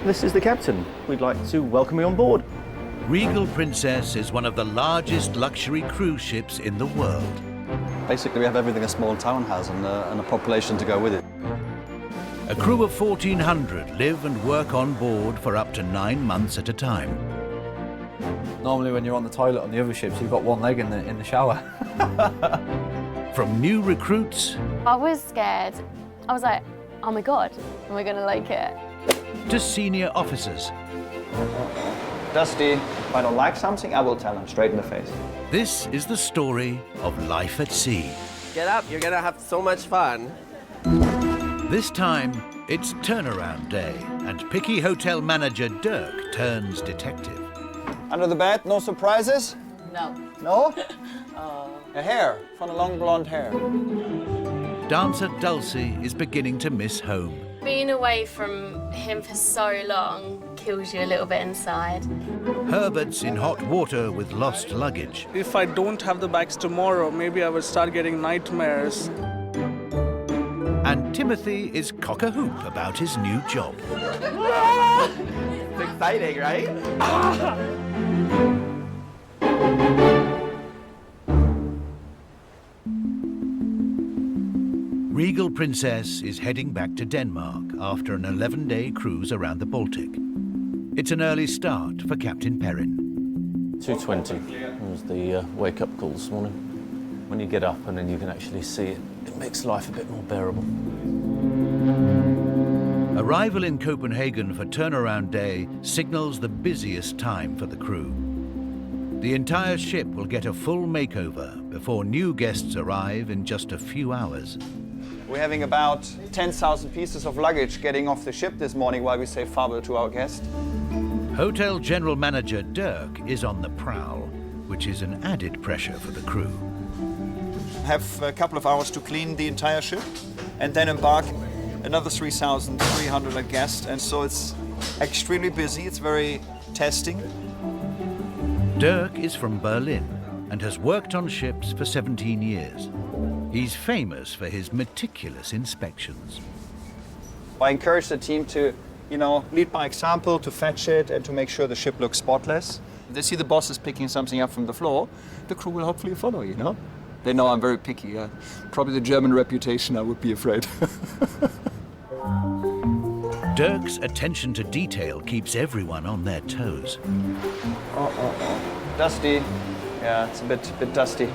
This is the captain. We'd like to welcome you on board. Regal Princess is one of the largest luxury cruise ships in the world. Basically, we have everything a small town has and a population to go with it. A crew of 1,400 live and work on board for up to 9 months at a time. Normally when you're on the toilet on the other ships, you've got one leg in the shower. From new recruits... I was scared. I was like, oh my God, am I gonna like it? ...to senior officers. Dusty, if I don't like something, I will tell him straight in the face. This is the story of life at sea. Get up, you're gonna have so much fun. This time, it's turnaround day, and picky hotel manager Dirk turns detective. Under the bed, no surprises? No. No? A hair, from a long blonde hair. Dancer Dulcie is beginning to miss home. Being away from him for so long kills you a little bit inside. Herbert's in hot water with lost luggage. If I don't have the bags tomorrow, maybe I will start getting nightmares. And Timothy is cock-a-hoop about his new job. It's exciting, right? Regal Princess is heading back to Denmark after an 11-day cruise around the Baltic. It's an early start for Captain Perrin. 2:20 was the wake-up call this morning. When you get up and then you can actually see it, it makes life a bit more bearable. Arrival in Copenhagen for turnaround day signals the busiest time for the crew. The entire ship will get a full makeover before new guests arrive in just a few hours. We're having about 10,000 pieces of luggage getting off the ship this morning while we say farewell to our guest. Hotel General Manager Dirk is on the prowl, which is an added pressure for the crew. Have a couple of hours to clean the entire ship and then embark another 3,300 guests. And so it's extremely busy. It's very testing. Dirk is from Berlin and has worked on ships for 17 years. He's famous for his meticulous inspections. I encourage the team to, lead by example, to fetch it and to make sure the ship looks spotless. If they see the boss is picking something up from the floor, the crew will hopefully follow, They know I'm very picky. Probably the German reputation, I would be afraid. Dirk's attention to detail keeps everyone on their toes. Dusty. Yeah, it's a bit dusty.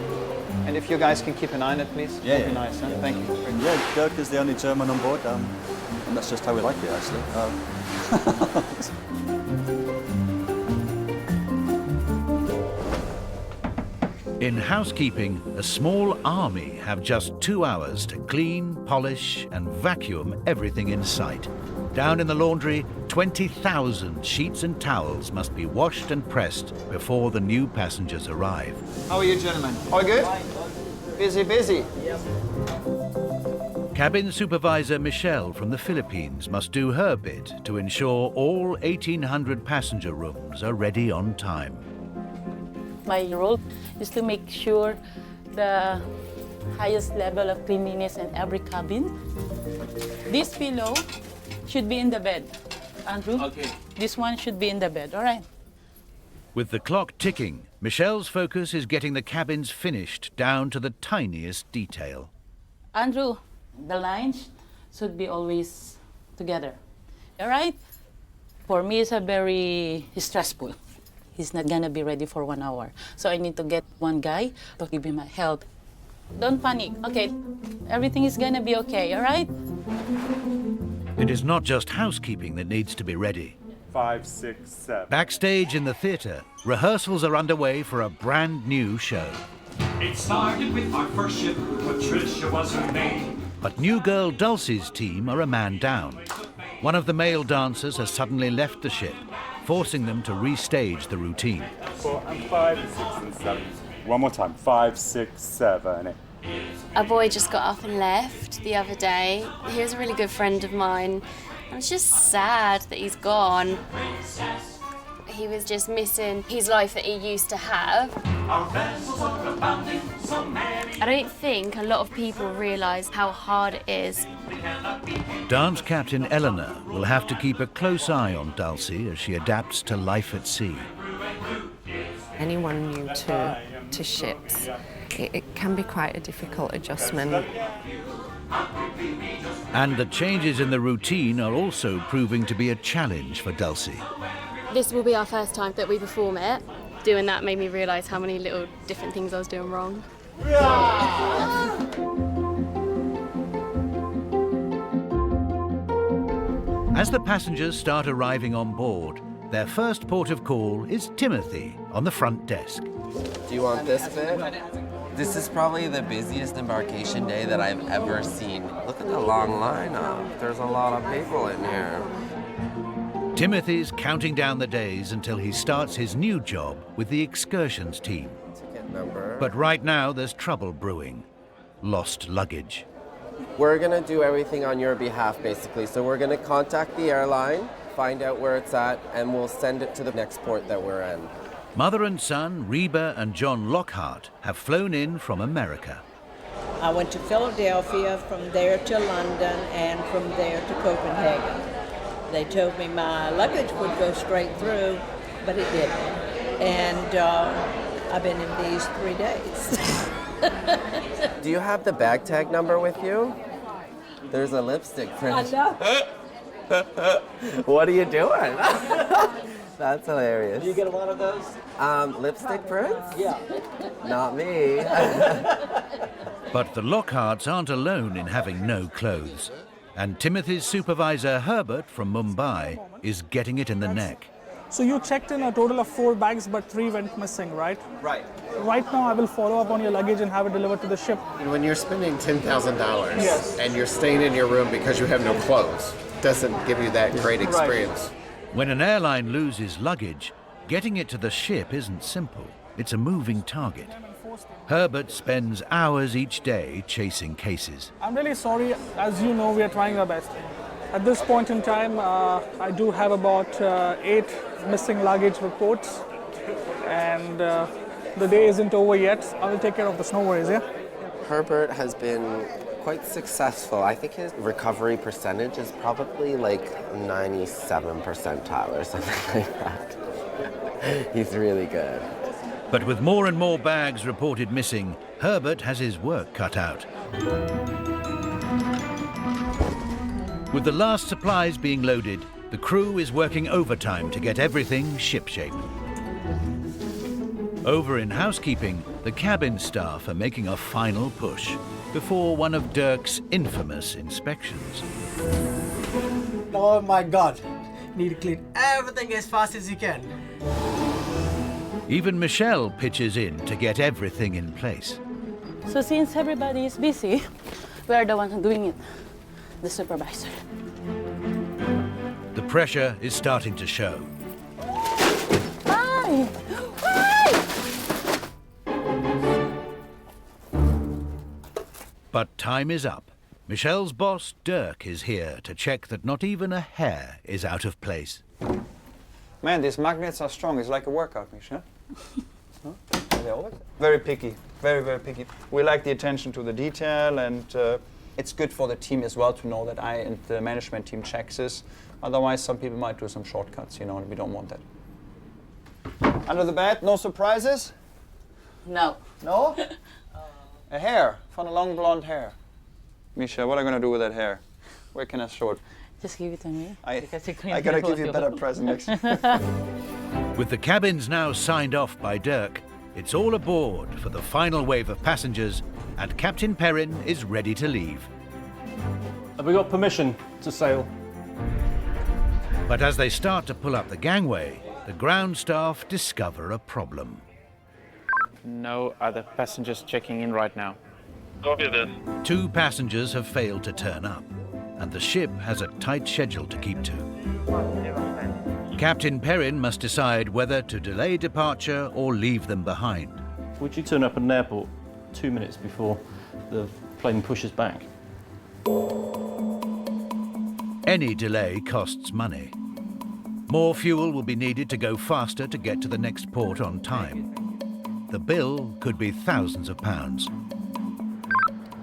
And if you guys can keep an eye on it, please. Yeah, That'd be nice, huh? Thank you. Yeah, Dirk is the only German on board, and that's just how we like it, actually. In housekeeping, a small army have just 2 hours to clean, polish, and vacuum everything in sight. Down in the laundry, 20,000 sheets and towels must be washed and pressed before the new passengers arrive. How are you, gentlemen? All good? Busy? Yep. Cabin supervisor Michelle from the Philippines must do her bit to ensure all 1,800 passenger rooms are ready on time. My role is to make sure the highest level of cleanliness in every cabin. This pillow should be in the bed. Andrew? Okay. This one should be in the bed, all right? With the clock ticking, Michelle's focus is getting the cabins finished down to the tiniest detail. Andrew, the lines should be always together, all right? For me, it's a very stressful. He's not gonna be ready for 1 hour. So I need to get one guy to give him a help. Don't panic, okay? Everything is gonna be okay, all right? It is not just housekeeping that needs to be ready. 5, 6, 7. Backstage in the theatre, rehearsals are underway for a brand new show. It started with our first ship, Patricia was her name. But new girl Dulcie's team are a man down. One of the male dancers has suddenly left the ship, forcing them to restage the routine. 4 and 5 and 6 and 7. One more time. 5, 6, 7, 8. A boy just got up and left the other day. He was a really good friend of mine. I was just sad that he's gone. He was just missing his life that he used to have. Our vessels are abounding, I don't think a lot of people realise how hard it is. Dance captain Eleanor will have to keep a close eye on Dulcie as she adapts to life at sea. Anyone new to ships, it can be quite a difficult adjustment. And the changes in the routine are also proving to be a challenge for Dulcie. This will be our first time that we perform it. Doing that made me realise how many little different things I was doing wrong. As the passengers start arriving on board, their first port of call is Timothy on the front desk. Do you want this bit? This is probably the busiest embarkation day that I've ever seen. Look at the long lineup. There's a lot of people in here. Timothy's counting down the days until he starts his new job with the excursions team. Ticket number. But right now there's trouble brewing. Lost luggage. We're gonna do everything on your behalf, basically. So we're gonna contact the airline, find out where it's at, and we'll send it to the next port that we're in. Mother and son, Reba and John Lockhart, have flown in from America. I went to Philadelphia, from there to London, and from there to Copenhagen. They told me my luggage would go straight through, but it didn't. And I've been in these 3 days. Do you have the bag tag number with you? There's a lipstick print. I know. What are you doing? That's hilarious. Do you get a lot of those? Lipstick prints? Yeah. Not me. But the Lockharts aren't alone in having no clothes. And Timothy's supervisor, Herbert, from Mumbai, is getting it in the neck. So you checked in a total of 4 bags, but 3 went missing, right? Right. Right now, I will follow up on your luggage and have it delivered to the ship. When you're spending $10,000 Yes. and you're staying in your room because you have no clothes, doesn't give you that great experience. When an airline loses luggage, getting it to the ship isn't simple. It's a moving target. Herbert spends hours each day chasing cases. I'm really sorry. As you know, we are trying our best. At this point in time, I do have about 8 missing luggage reports, and the day isn't over yet. I will take care of the snow worries, yeah? Herbert has been quite successful. I think his recovery percentage is probably like 97 percentile or something like that. He's really good. But with more and more bags reported missing, Herbert has his work cut out. With the last supplies being loaded, the crew is working overtime to get everything shipshape. Over in housekeeping, the cabin staff are making a final push before one of Dirk's infamous inspections. Oh my God! Need to clean everything as fast as you can. Even Michelle pitches in to get everything in place. So since everybody is busy, we are the ones doing it, the supervisor. The pressure is starting to show. Hi! Hi! But time is up. Michelle's boss, Dirk, is here to check that not even a hair is out of place. Man, these magnets are strong. It's like a workout, Michelle. Huh? They're always very picky, very, very picky. We like the attention to the detail, and it's good for the team as well to know that I and the management team checks this. Otherwise, some people might do some shortcuts, you know, and we don't want that. Under the bed, no surprises? No. No? A hair, from a long blonde hair. Misha, what are you going to do with that hair? Where can I show it? Just give it to me. I gotta give you a better present next time. With the cabins now signed off by Dirk, it's all aboard for the final wave of passengers, and Captain Perrin is ready to leave. Have we got permission to sail? But as they start to pull up the gangway, the ground staff discover a problem. No other passengers checking in right now. Copy this. 2 passengers have failed to turn up, and the ship has a tight schedule to keep to. Captain Perrin must decide whether to delay departure or leave them behind. Would you turn up at an airport 2 minutes before the plane pushes back? Any delay costs money. More fuel will be needed to go faster to get to the next port on time. The bill could be thousands of pounds.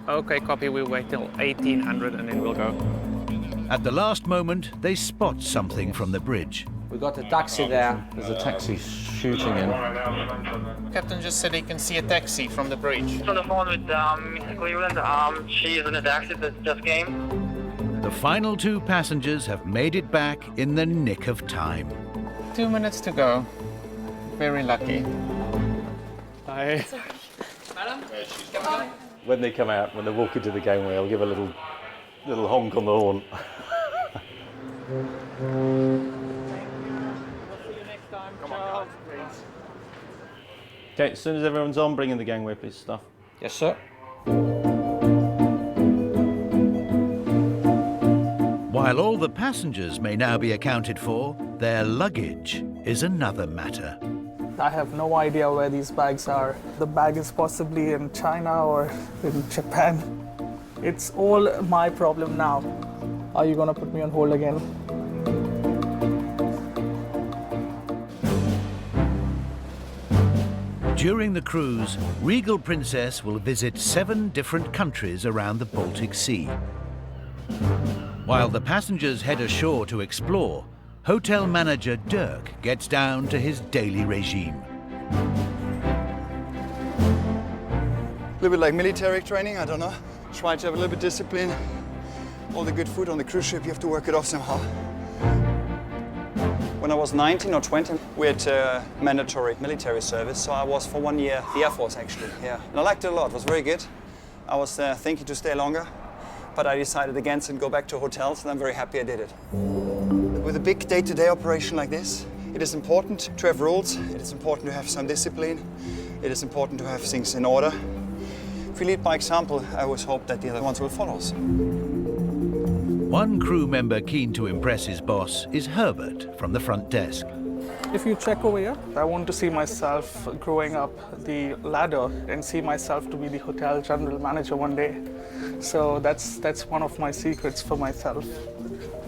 Okay, copy. We'll wait till 1800 and then we'll go. At the last moment, they spot something from the bridge. We got a taxi there. There's a taxi shooting in. Captain just said he can see a taxi from the bridge. On the phone with Mrs. Cleveland. She is in a taxi that just came. The final two passengers have made it back in the nick of time. 2 minutes to go. Very lucky. Hi. Madam? When they come out, when they walk into the gangway, I'll give a little honk on the horn. Okay, as soon as everyone's on, bring in the gangway, please, staff. Yes, sir. While all the passengers may now be accounted for, their luggage is another matter. I have no idea where these bags are. The bag is possibly in China or in Japan. It's all my problem now. Are you gonna put me on hold again? During the cruise, Regal Princess will visit 7 different countries around the Baltic Sea. While the passengers head ashore to explore, hotel manager Dirk gets down to his daily regime. A little bit like military training, I don't know. Try to have a little bit of discipline. All the good food on the cruise ship, you have to work it off somehow. When I was 19 or 20, we had mandatory military service, so I was for 1 year the Air Force actually, yeah. And I liked it a lot, it was very good. I was thinking to stay longer, but I decided against and go back to hotels, and I'm very happy I did it. With a big day-to-day operation like this, it is important to have rules, it is important to have some discipline, it is important to have things in order. If we lead by example, I always hope that the other ones will follow us. One crew member keen to impress his boss is Herbert from the front desk. If you check over here, I want to see myself growing up the ladder and see myself to be the hotel general manager one day. So that's one of my secrets for myself.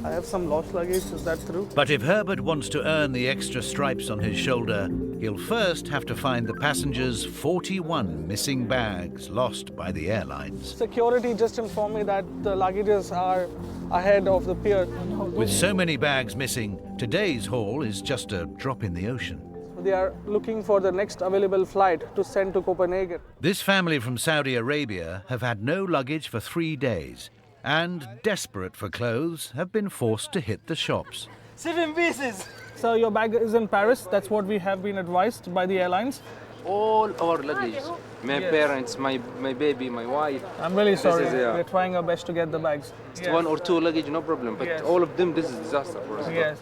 I have some lost luggage, is that true? But if Herbert wants to earn the extra stripes on his shoulder, he'll first have to find the passengers' 41 missing bags lost by the airlines. Security just informed me that the luggages are ahead of the pier. With so many bags missing, today's haul is just a drop in the ocean. They are looking for the next available flight to send to Copenhagen. This family from Saudi Arabia have had no luggage for 3 days and, desperate for clothes, have been forced to hit the shops. 7 pieces! So your bag is in Paris, that's what we have been advised by the airlines. All our luggage. My parents, my baby, my wife. I'm really sorry. We're trying our best to get the bags. Yes. 1 or 2 luggage, no problem. But all of them, this is disaster for us. Yes.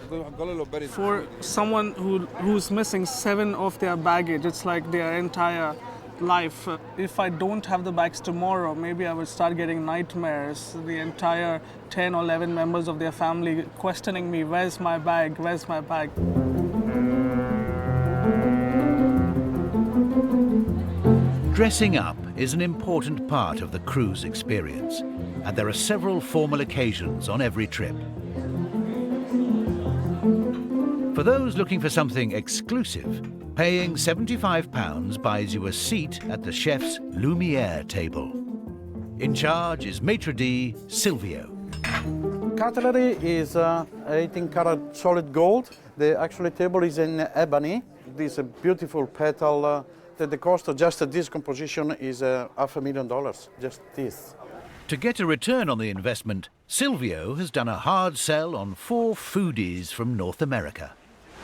For someone who's missing 7 of their baggage, it's like their entire life. If I don't have the bags tomorrow, maybe I will start getting nightmares. The entire 10 or 11 members of their family questioning me, where's my bag, where's my bag? Dressing up is an important part of the cruise experience, and there are several formal occasions on every trip. For those looking for something exclusive, paying £75 buys you a seat at the chef's Lumiere table. In charge is maitre d' Silvio. Cutlery is 18-karat solid gold. The actual table is in ebony. This is a beautiful petal. The cost of just this composition is $500,000, just this. To get a return on the investment, Silvio has done a hard sell on 4 foodies from North America.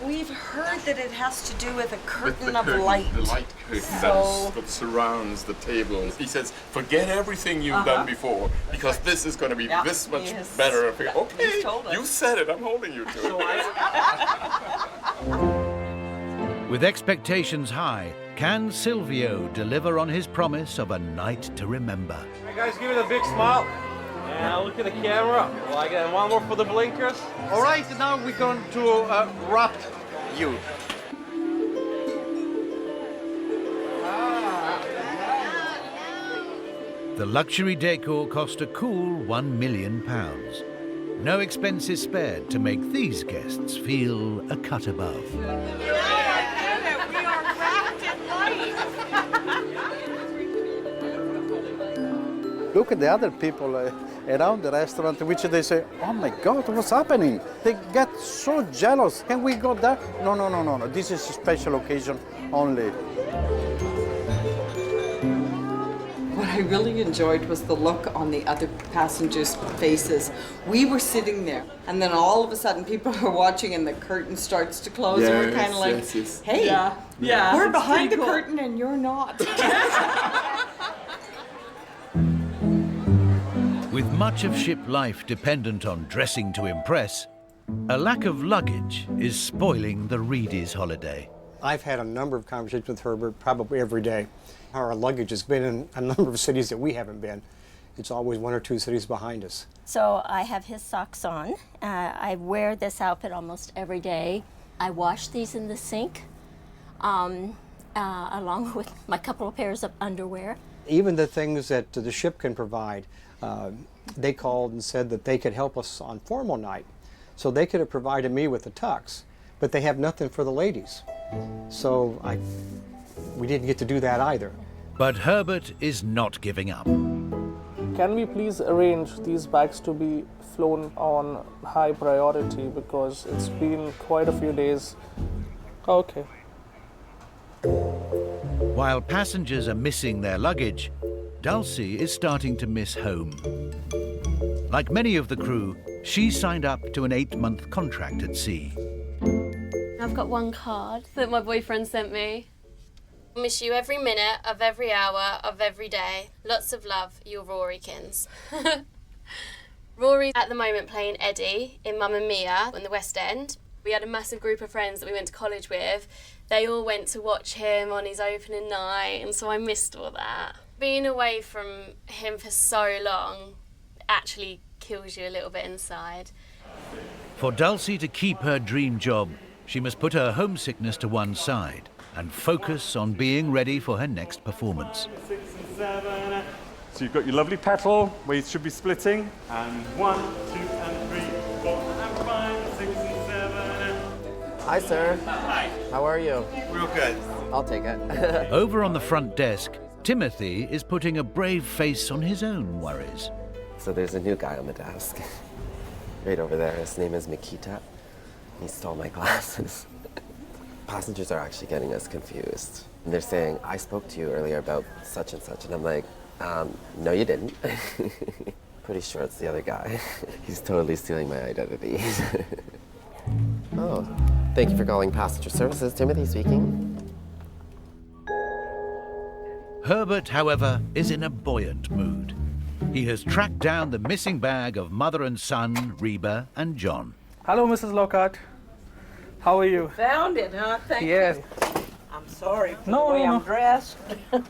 We've heard that it has to do with a curtain of light. The light curtain that surrounds the table. He says, forget everything you've done before, because this is going to be this much better. Okay, you said it, I'm holding you to it. With expectations high, can Silvio deliver on his promise of a night to remember? Hey guys, give it a big smile. And look at the camera. Like, and one more for the blinkers. All right, now we're going to wrap you. The luxury decor cost a cool £1 million. No expenses spared to make these guests feel a cut above. We are wrapped in light. look at the other people around the restaurant, which they say, oh my God, what's happening? They get so jealous. Can we go there? No, no, no, no, no. This is a special occasion only. What I really enjoyed was the look on the other passengers' faces. We were sitting there, and then all of a sudden people are watching and the curtain starts to close, and we're kind of like, hey, Yeah, we're it's behind the pretty cool. curtain and you're not. With much of ship life dependent on dressing to impress, a lack of luggage is spoiling the Reedies' holiday. I've had a number of conversations with Herbert, probably every day. Our luggage has been in a number of cities that we haven't been. It's always 1 or 2 cities behind us. So I have his socks on. I wear this outfit almost every day. I wash these in the sink, along with my couple of pairs of underwear. Even the things that the ship can provide, they called and said that they could help us on formal night. So they could have provided me with the tux, but they have nothing for the ladies. So we didn't get to do that either. But Herbert is not giving up. Can we please arrange these bags to be flown on high priority because it's been quite a few days. Okay. While passengers are missing their luggage, Dulcie is starting to miss home. Like many of the crew, she signed up to an 8-month contract at sea. I've got one card that my boyfriend sent me. I miss you every minute of every hour of every day. Lots of love, your Rorykins. Rory's at the moment playing Eddie in Mamma Mia in the West End. We had a massive group of friends that we went to college with. They all went to watch him on his opening night, and so I missed all that. Being away from him for so long actually kills you a little bit inside. For Dulcie to keep her dream job, she must put her homesickness to one side and focus on being ready for her next performance. 6 and 7. So you've got your lovely petal where you should be splitting. And 1, 2 and 3, 4 and 5, 6 and 7. Hi, sir. Hi. How are you? Real good. I'll take it. Over on the front desk, Timothy is putting a brave face on his own worries. So there's a new guy on the desk. Right over there. His name is Mikita. He stole my glasses. Passengers are actually getting us confused. And they're saying, I spoke to you earlier about such and such. And I'm like, no, you didn't. Pretty sure it's the other guy. He's totally stealing my identity. Oh, thank you for calling Passenger Services. Timothy speaking. Herbert, however, is in a buoyant mood. He has tracked down the missing bag of mother and son, Reba and John. Hello, Mrs. Lockhart. How are you? Found it, huh? Thank Yes. you. I'm sorry for No, the way no, I'm no. dressed.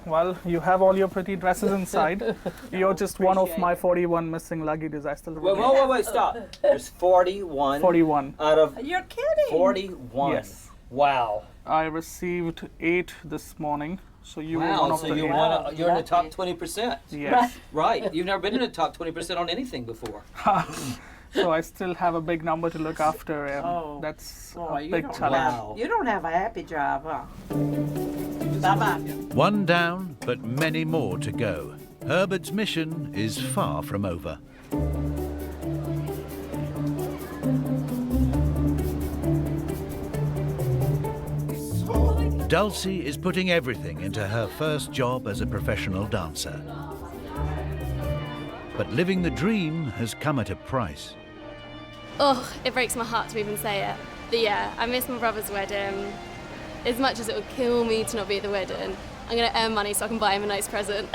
Well, you have all your pretty dresses inside. You're just one of my 41 missing luggages. I still remember. Wait, stop. There's 41. 41. Out of You're kidding. 41. Yes. Wow. I received 8 this morning, so you were Wow, one of so the you're, 8. you're in the top 20%. Yes. Right. You've never been in the top 20% on anything before. So I still have a big number to look after, and Oh. that's Oh, a you big don't challenge. have- You don't have a happy job, huh? Bye-bye. One down, but many more to go. Herbert's mission is far from over. Dulcie is putting everything into her first job as a professional dancer. But living the dream has come at a price. Oh, it breaks my heart to even say it. But yeah, I miss my brother's wedding. As much as it would kill me to not be at the wedding, I'm going to earn money so I can buy him a nice present.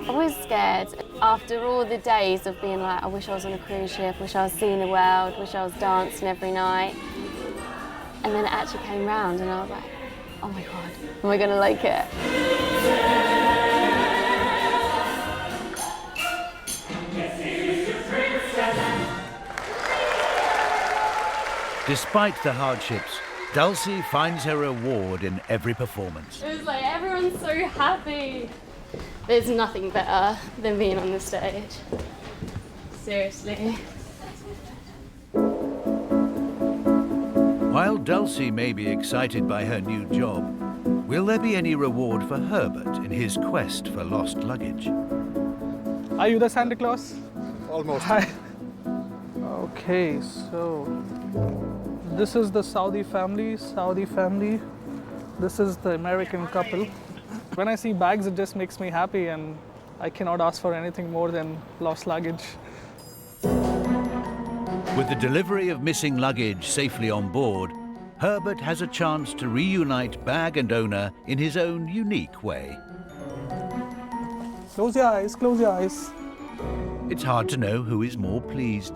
I was scared. After all the days of being like, I wish I was on a cruise ship, wish I was seeing the world, wish I was dancing every night. And then it actually came round and I was like, oh my God, am I gonna like it? Despite the hardships, Dulcie finds her reward in every performance. It was like everyone I'm so happy. There's nothing better than being on the stage. Seriously. While Dulcie may be excited by her new job, will there be any reward for Herbert in his quest for lost luggage? Are you the Santa Claus? Almost. Hi. Okay, so this is the Saudi family. This is the American couple. When I see bags, it just makes me happy, and I cannot ask for anything more than lost luggage. With the delivery of missing luggage safely on board, Herbert has a chance to reunite bag and owner in his own unique way. Close your eyes, close your eyes. It's hard to know who is more pleased.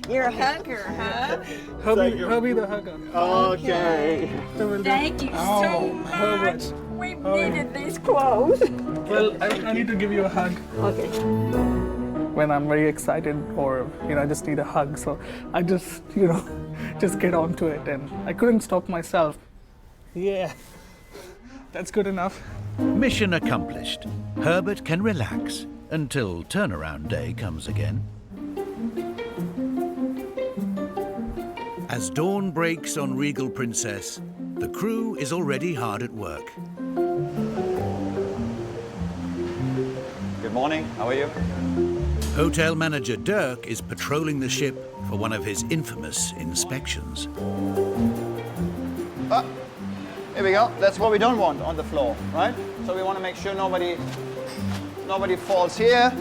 You're a hugger, huh? Herbie the hugger. Okay. Thank you so much. We've needed these clothes. Well, I need to give you a hug. Okay. When I'm very excited or, I just need a hug. So I just, just get onto it, and I couldn't stop myself. Yeah, that's good enough. Mission accomplished. Herbert can relax until turnaround day comes again. As dawn breaks on Regal Princess, the crew is already hard at work. Good morning, how are you? Hotel manager Dirk is patrolling the ship for one of his infamous inspections. Ah, here we go. That's what we don't want on the floor, right? So we want to make sure nobody falls here.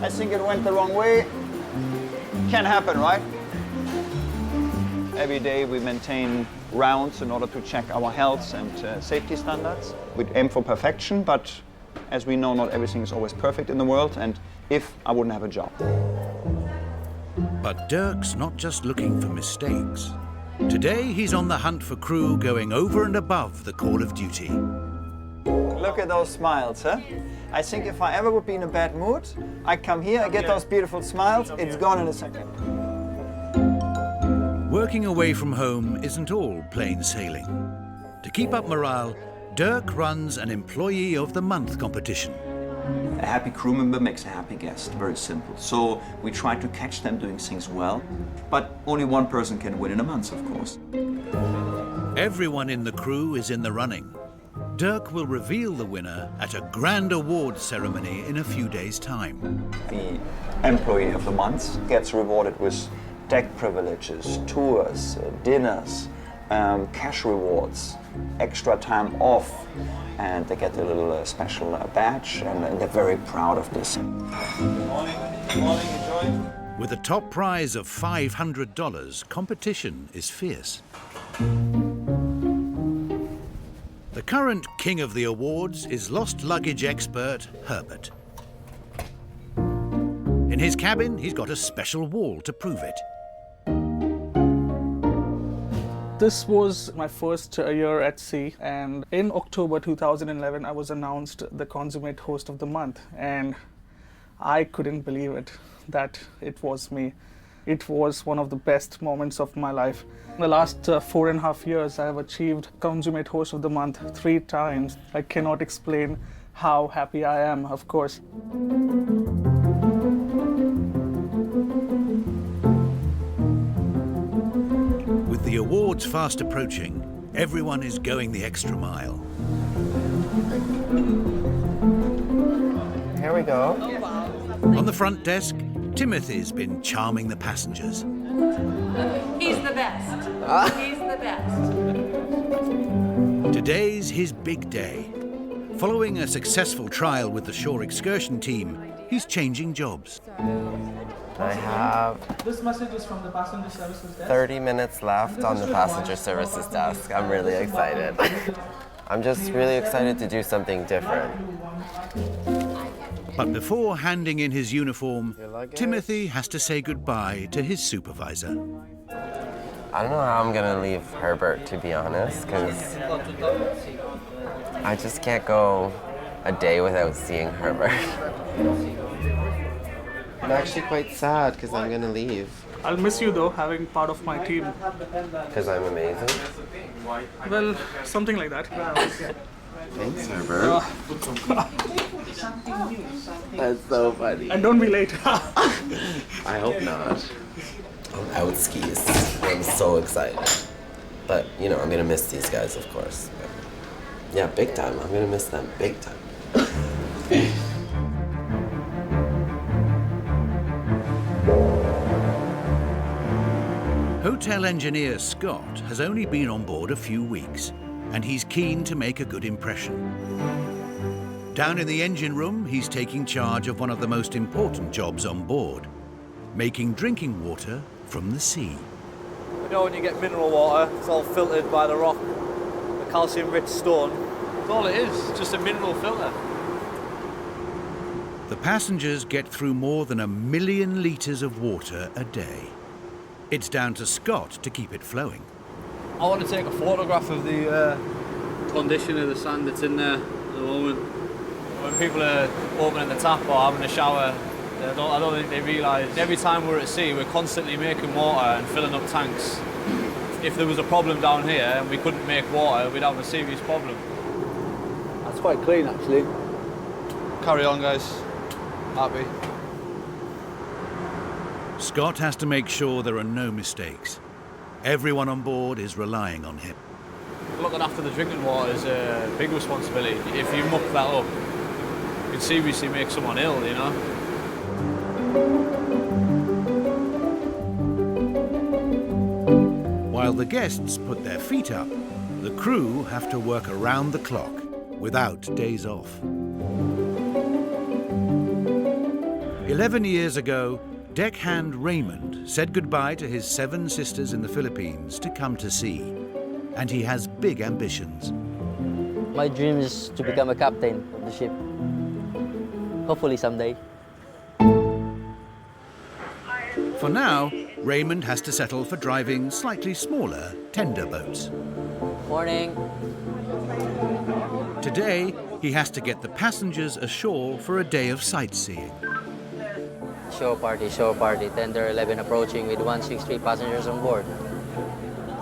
I think it went the wrong way. Can happen, right? Every day we maintain rounds in order to check our health and safety standards. We aim for perfection, but as we know, not everything is always perfect in the world, and if I wouldn't have a job. But Dirk's not just looking for mistakes. Today he's on the hunt for crew going over and above the call of duty. Look at those smiles, huh? I think if I ever would be in a bad mood, I come here, I get those beautiful smiles, it's gone in a second. Working away from home isn't all plain sailing. To keep up morale, Dirk runs an Employee of the Month competition. A happy crew member makes a happy guest, very simple. So we try to catch them doing things well, but only one person can win in a month, of course. Everyone in the crew is in the running. Dirk will reveal the winner at a grand awards ceremony in a few days' time. The Employee of the Month gets rewarded with deck privileges, tours, dinners, cash rewards, extra time off, and they get a little special badge, and they're very proud of this. Good morning. Good morning. Enjoy. With a top prize of $500, competition is fierce. The current king of the awards is lost luggage expert Herbert. In his cabin, he's got a special wall to prove it. This was my first year at sea, and in October 2011 I was announced the consummate host of the month, and I couldn't believe it that it was me. It was one of the best moments of my life. In the last 4.5 years I have achieved consummate host of the month 3 times. I cannot explain how happy I am, of course. With the awards fast approaching, everyone is going the extra mile. Here we go. On the front desk, Timothy's been charming the passengers. He's the best. He's the best. Today's his big day. Following a successful trial with the shore excursion team, he's changing jobs. I have This message is from the passenger services desk. 30 minutes left on the passenger services desk. I'm really excited. I'm just really excited to do something different. But before handing in his uniform, Timothy has to say goodbye to his supervisor. I don't know how I'm gonna leave Herbert, to be honest, because I just can't go a day without seeing Herbert. I'm actually quite sad because I'm gonna leave. I'll miss you though, having part of my team. Because I'm amazing? Well, something like that. Thanks, Herbert. That's so funny. And don't be late. I hope not. I'm out skis. I'm so excited. But, you know, I'm going to miss these guys, of course. But yeah, big time. I'm going to miss them big time. Hotel engineer Scott has only been on board a few weeks, and he's keen to make a good impression. Down in the engine room, he's taking charge of one of the most important jobs on board, making drinking water from the sea. You know when you get mineral water, it's all filtered by the rock, the calcium-rich stone. That's all it is, it's just a mineral filter. The passengers get through more than 1 million litres of water a day. It's down to Scott to keep it flowing. I want to take a photograph of the condition of the sand that's in there at the moment. When people are opening the tap or having a shower, I don't think they realise every time we're at sea we're constantly making water and filling up tanks. If there was a problem down here and we couldn't make water, we'd have a serious problem. That's quite clean actually. Carry on guys, happy. Scott has to make sure there are no mistakes. Everyone on board is relying on him. Looking after the drinking water is a big responsibility. If you muck that up, you can seriously make someone ill, you know? While the guests put their feet up, the crew have to work around the clock without days off. 11 years ago, deckhand Raymond said goodbye to his 7 sisters in the Philippines to come to sea, and he has big ambitions. My dream is to become a captain of the ship. Hopefully someday. For now, Raymond has to settle for driving slightly smaller tender boats. Morning. Today, he has to get the passengers ashore for a day of sightseeing. Show party, tender 11 approaching with 163 passengers on board.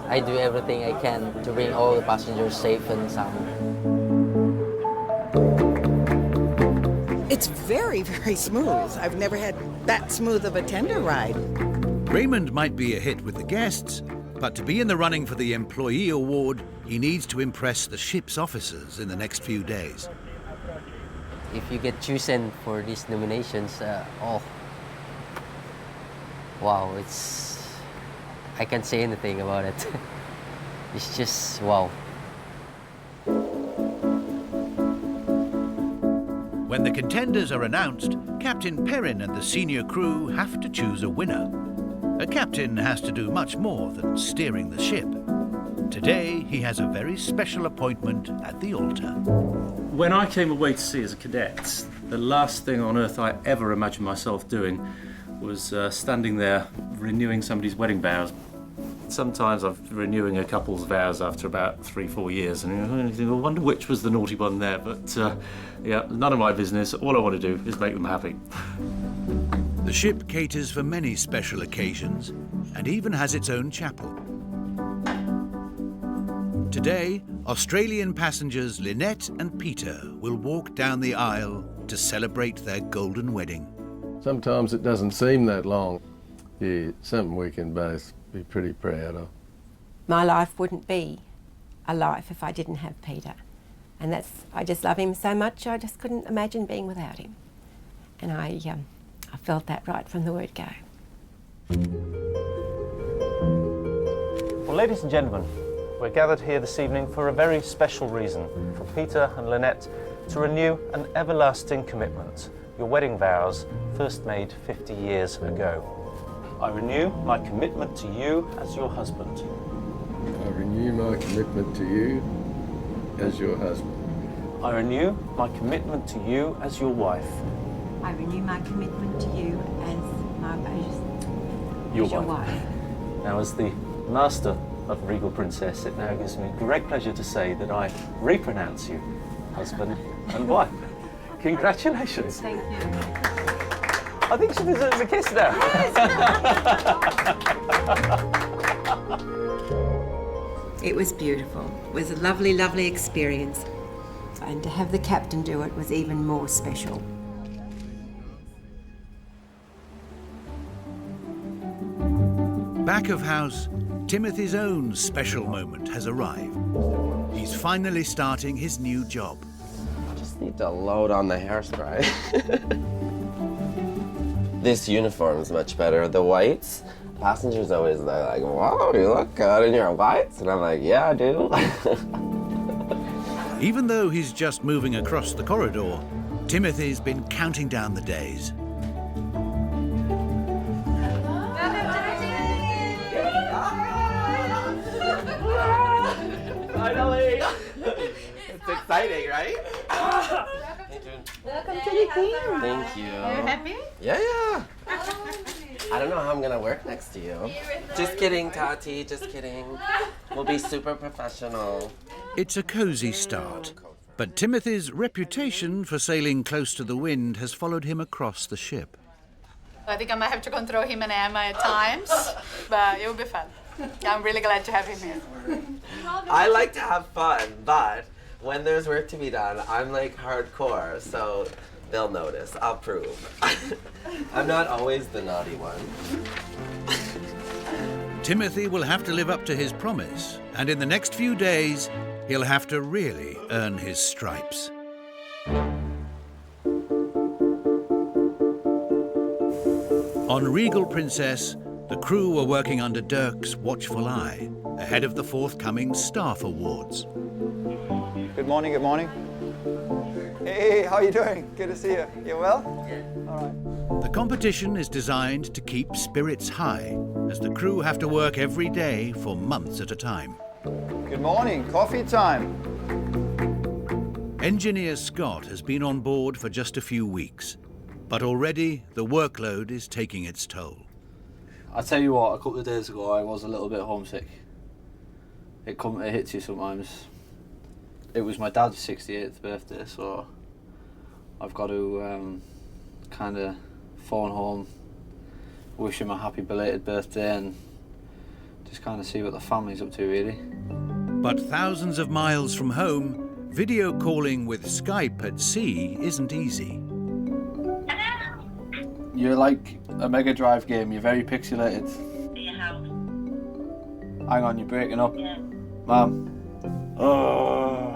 I do everything I can to bring all the passengers safe and sound. It's very, very smooth. I've never had that smooth of a tender ride. Raymond might be a hit with the guests, but to be in the running for the Employee Award, he needs to impress the ship's officers in the next few days. If you get chosen for these nominations, wow, I can't say anything about it. It's just wow. When the contenders are announced, Captain Perrin and the senior crew have to choose a winner. A captain has to do much more than steering the ship. Today, he has a very special appointment at the altar. When I came away to sea as a cadet, the last thing on earth I ever imagined myself doing was standing there renewing somebody's wedding vows. Sometimes I'm renewing a couple's vows after about 3-4 years, and I wonder which was the naughty one there, but yeah, none of my business. All I want to do is make them happy. The ship caters for many special occasions and even has its own chapel. Today, Australian passengers Lynette and Peter will walk down the aisle to celebrate their golden wedding. Sometimes it doesn't seem that long. Yeah, something we can both be pretty proud of. My life wouldn't be a life if I didn't have Peter. And I just love him so much, I just couldn't imagine being without him. And I felt that right from the word go. Well, ladies and gentlemen, we're gathered here this evening for a very special reason, for Peter and Lynette to renew an everlasting commitment, your wedding vows, first made 50 years ago. I renew my commitment to you as your husband. I renew my commitment to you as your husband. I renew my commitment to you as your wife. I renew my commitment to you as your wife. Now, as the master of Regal Princess, it now gives me great pleasure to say that I repronounce you husband and wife. Congratulations. Thank you. I think she deserves a kiss now. It was beautiful. It was a lovely, lovely experience. And to have the captain do it was even more special. Back of house, Timothy's own special moment has arrived. He's finally starting his new job. I just need to load on the hairspray. This uniform's much better. The whites, passengers always they're like, "Whoa, you look good in your whites," and I'm like, "Yeah, I do." Even though he's just moving across the corridor, Timothy's been counting down the days. Finally! It's exciting, right? Welcome to the team. Thank you. Are you happy? Yeah. I don't know how I'm gonna work next to you. Just kidding, Tati, just kidding. We'll be super professional. It's a cozy start, but Timothy's reputation for sailing close to the wind has followed him across the ship. I think I might have to control him and Emma at times, but it will be fun. I'm really glad to have him here. I like to have fun, but when there's work to be done, I'm like hardcore, so they'll notice. I'll prove. I'm not always the naughty one. Timothy will have to live up to his promise, and in the next few days, he'll have to really earn his stripes. On Regal Princess, the crew were working under Dirk's watchful eye, ahead of the forthcoming staff awards. Good morning, good morning. Hey, how are you doing? Good to see you. You well? Yeah. All right. The competition is designed to keep spirits high, as the crew have to work every day for months at a time. Good morning, coffee time. Engineer Scott has been on board for just a few weeks, but already the workload is taking its toll. I tell you what, a couple of days ago I was a little bit homesick. It hits you sometimes. It was my dad's 68th birthday, so I've got to kind of phone home, wish him a happy belated birthday and just kind of see what the family's up to, really. But thousands of miles from home, video calling with Skype at sea isn't easy. You're like a Mega Drive game, you're very pixelated. Hang on, you're breaking up. Yeah. Ma'am. Oh,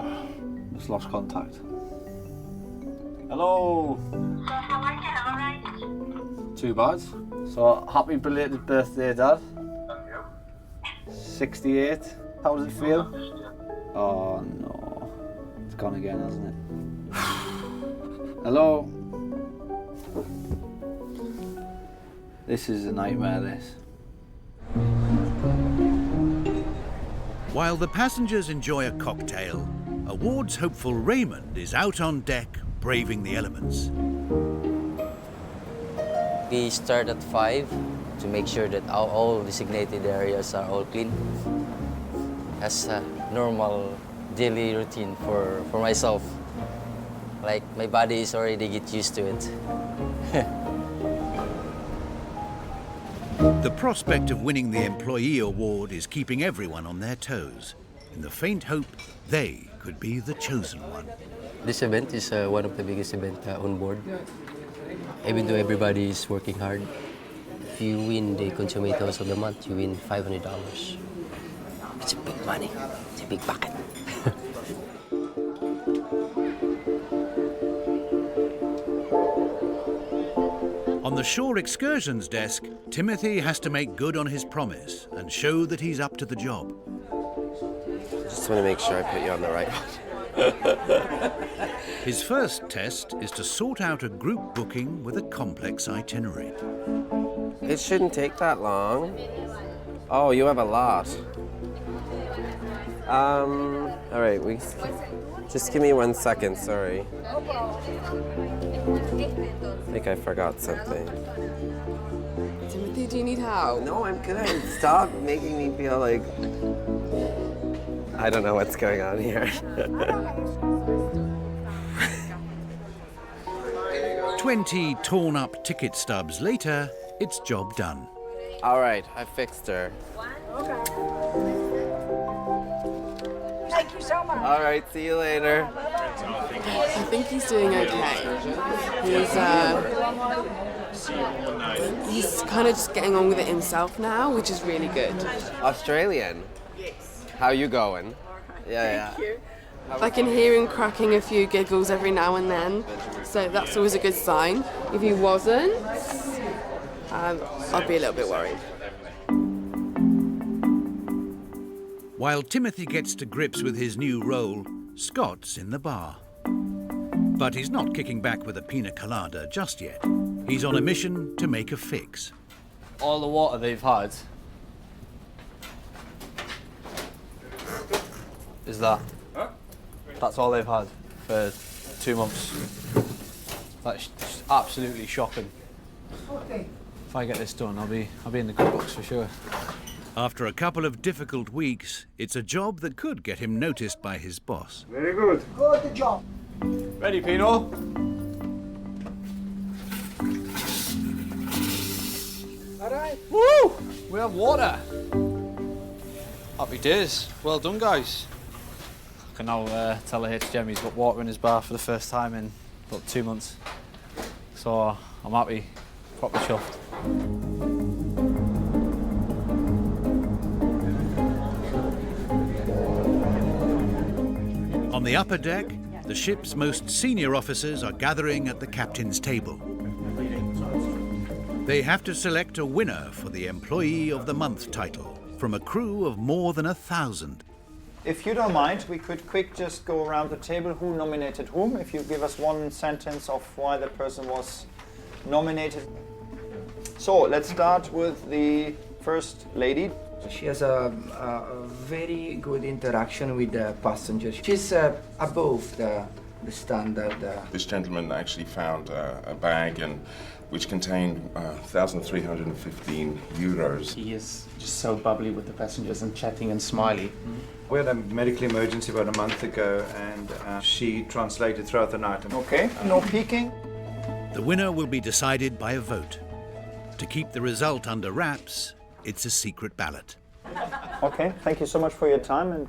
just lost contact. Hello. So how are you? Alright? Too bad. So, happy belated birthday, Dad. 68. How does it feel? Oh no. It's gone again, hasn't it? Hello. This is a nightmare, this. While the passengers enjoy a cocktail, awards hopeful Raymond is out on deck braving the elements. We start at 5 to make sure that all designated areas are all clean. That's a normal daily routine for myself. Like, my body is already get used to it. The prospect of winning the Employee Award is keeping everyone on their toes, in the faint hope they could be the chosen one. This event is one of the biggest events on board. Even though everybody is working hard, if you win the Consummatos of the month, you win $500. It's a big money. It's a big bucket. On the shore excursions desk, Timothy has to make good on his promise and show that he's up to the job. Just want to make sure I put you on the right one. His first test is to sort out a group booking with a complex itinerary. It shouldn't take that long. Oh, you have a lot. All right, just give me 1 second, sorry. I think I forgot something. Timothy, do you need help? No, I'm good. Stop making me feel like I don't know what's going on here. 20 torn-up ticket stubs later, it's job done. All right, I fixed her. Thank you so much. All right, see you later. I think he's doing okay. He's kind of just getting on with it himself now, which is really good. Australian? Yes. How you going? Yeah, Thank you. I can hear him cracking a few giggles every now and then, so that's always a good sign. If he wasn't, I'd be a little bit worried. While Timothy gets to grips with his new role, Scott's in the bar. But he's not kicking back with a pina colada just yet. He's on a mission to make a fix. All the water they've had is that. That's all they've had for 2 months. That's absolutely shocking. If I get this done, I'll be in the good books for sure. After a couple of difficult weeks, it's a job that could get him noticed by his boss. Very good. Good job. Ready, Pino? All right. Woo! We have water. Happy days. Well done, guys. I can now tell the HGM he's got water in his bar for the first time in about 2 months. So I'm happy, proper chuffed. On the upper deck, the ship's most senior officers are gathering at the captain's table. They have to select a winner for the Employee of the Month title from a crew of more than 1,000. If you don't mind, we could just go around the table who nominated whom. If you give us one sentence of why the person was nominated. So let's start with the first lady. She has a very good interaction with the passengers. She's above the standard. This gentleman actually found a bag which contained 1,315 euros. He is just so bubbly with the passengers and chatting and smiley. We had a medical emergency about a month ago and she translated throughout the night. Okay, no peeking. The winner will be decided by a vote. To keep the result under wraps, it's a secret ballot. Okay, thank you so much for your time and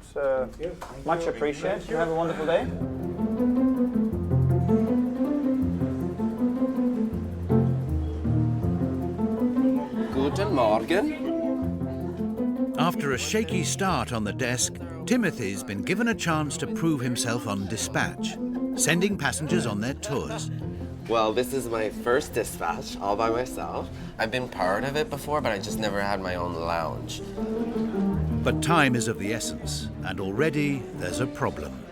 much appreciated. You have a wonderful day. Guten Morgen. After a shaky start on the desk, Timothy's been given a chance to prove himself on dispatch, sending passengers on their tours. Well, this is my first dispatch, all by myself. I've been part of it before, but I just never had my own lounge. But time is of the essence, and already there's a problem.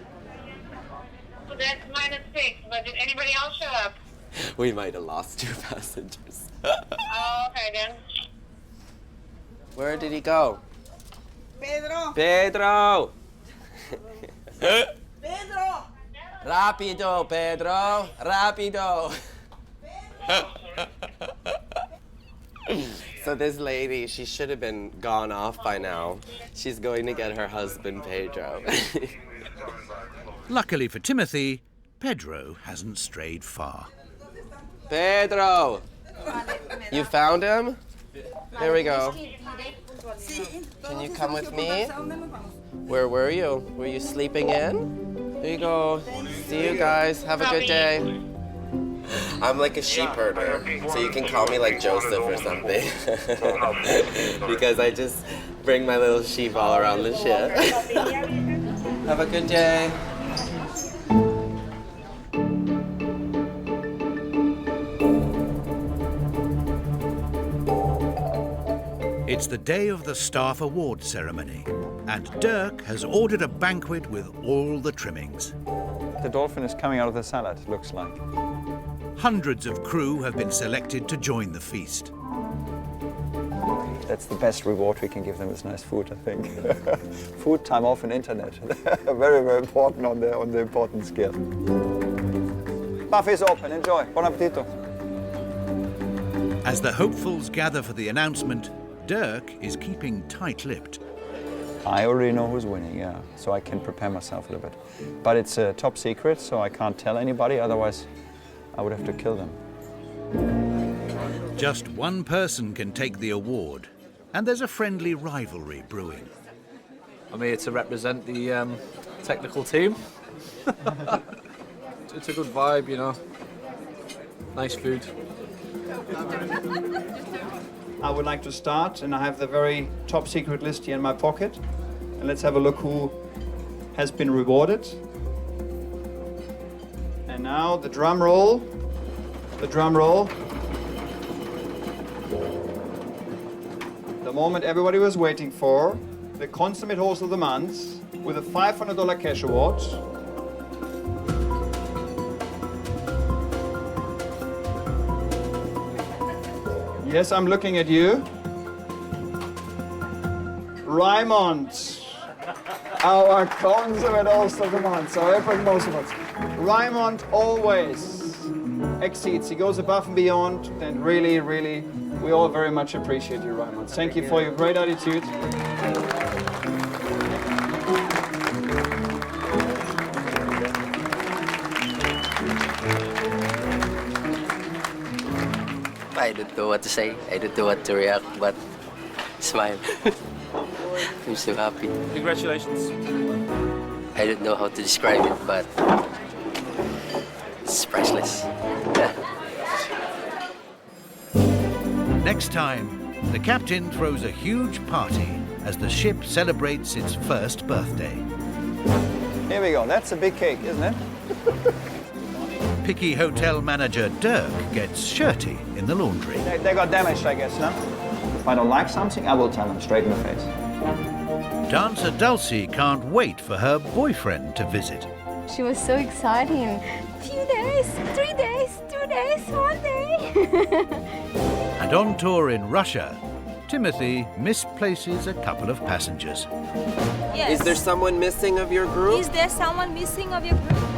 So that's -6, but did anybody else show up? We might have lost 2 passengers. Oh, okay then. Where did he go? Pedro! Pedro! Pedro! Rapido, Pedro! Rapido! So this lady, she should have been gone off by now. She's going to get her husband, Pedro. Luckily for Timothy, Pedro hasn't strayed far. Pedro! You found him? Here we go. Can you come with me? Where were you? Were you sleeping in? Here you go. See you guys. Have a good day. I'm like a sheep herder, so you can call me like Joseph or something. Because I just bring my little sheep all around the ship. Have a good day. It's the day of the Staff Award ceremony, and Dirk has ordered a banquet with all the trimmings. The dolphin is coming out of the salad, it looks like. Hundreds of crew have been selected to join the feast. That's the best reward we can give them is nice food, I think. Food, time off, and internet. Very, very important on the important scale. Buffet is open, enjoy. Buon appetito. As the hopefuls gather for the announcement, Dirk is keeping tight-lipped. I already know who's winning, yeah, so I can prepare myself a little bit. But it's a top secret, so I can't tell anybody, otherwise I would have to kill them. Just one person can take the award, and there's a friendly rivalry brewing. I'm here to represent the technical team. It's a good vibe, you know. Nice food. I would like to start, and I have the very top secret list here in my pocket. And let's have a look who has been rewarded. And now the drum roll. The drum roll. The moment everybody was waiting for. The consummate host of the month with a $500 cash award. Yes, I'm looking at you. Raymond, our consummate host of the month. So Herbert most of us. Raymond always exceeds. He goes above and beyond, and really, really, we all very much appreciate you, Raymond. Thank you for your great attitude. I don't know what to say. I don't know what to react, but smile. I'm so happy. Congratulations. I don't know how to describe it, but it's priceless. Next time, the captain throws a huge party as the ship celebrates its first birthday. Here we go. That's a big cake, isn't it? Picky hotel manager Dirk gets shirty in the laundry. They got damaged, I guess, no? If I don't like something, I will tell them straight in the face. Dancer Dulcie can't wait for her boyfriend to visit. She was so exciting. Few days, 3 days, 2 days, 1 day. And on tour in Russia, Timothy misplaces a couple of passengers. Yes. Is there someone missing of your group? Is there someone missing of your group?